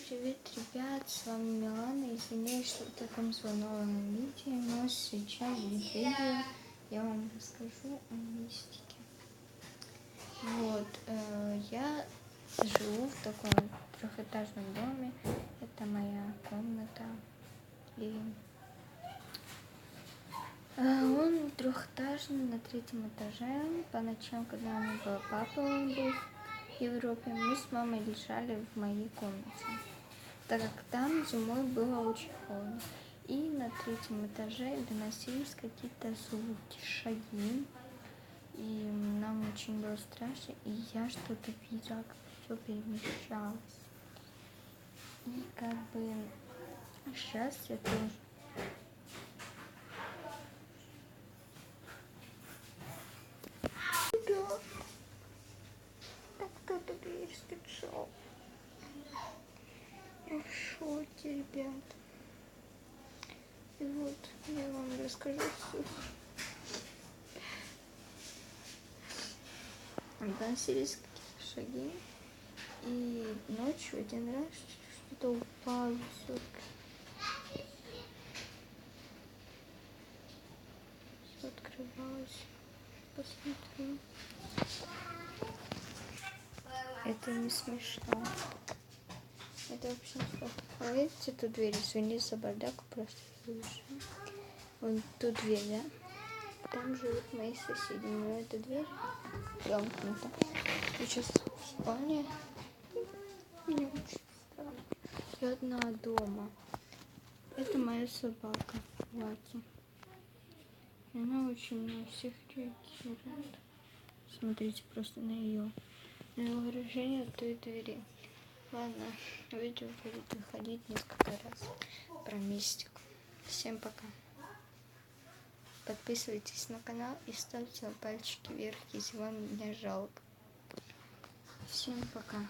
Привет, ребят, с вами Милана. Извиняюсь, что в таком взволнованном видео, но сейчас в видео я вам расскажу о мистике. Вот, я живу в таком трехэтажном доме. Это моя комната. И он трехэтажный, на третьем этаже. По ночам, когда у меня был папа, он был в Европе, мы с мамой лежали в моей комнате, так как там зимой было очень холодно. И на третьем этаже доносились какие-то звуки, шаги. И нам очень было страшно, и я что-то видела, как все перемещалось. И как бы сейчас я тоже... Ребят, так кто-то дверь стучал. Я в шоке, ребят. И вот я вам расскажу все. Доносились какие-то шаги, и ночью один раз что-то упало, все открывалось. Посмотрю. Это не смешно. Это вообще не смешно. А видите эту дверь? Извини за бардак, просто слышу. Вон ту дверь, да? Там живут мои соседи. Но эта дверь замкнута. Сейчас в спальне. Мне очень страшно. Я одна дома. Это моя собака, Лаки. Она очень на всех реагирует. Смотрите просто на ее выражение той двери. Ладно, видео будет выходить несколько раз про мистику. Всем пока. Подписывайтесь на канал и ставьте пальчики вверх, если вам меня жалко. Всем пока.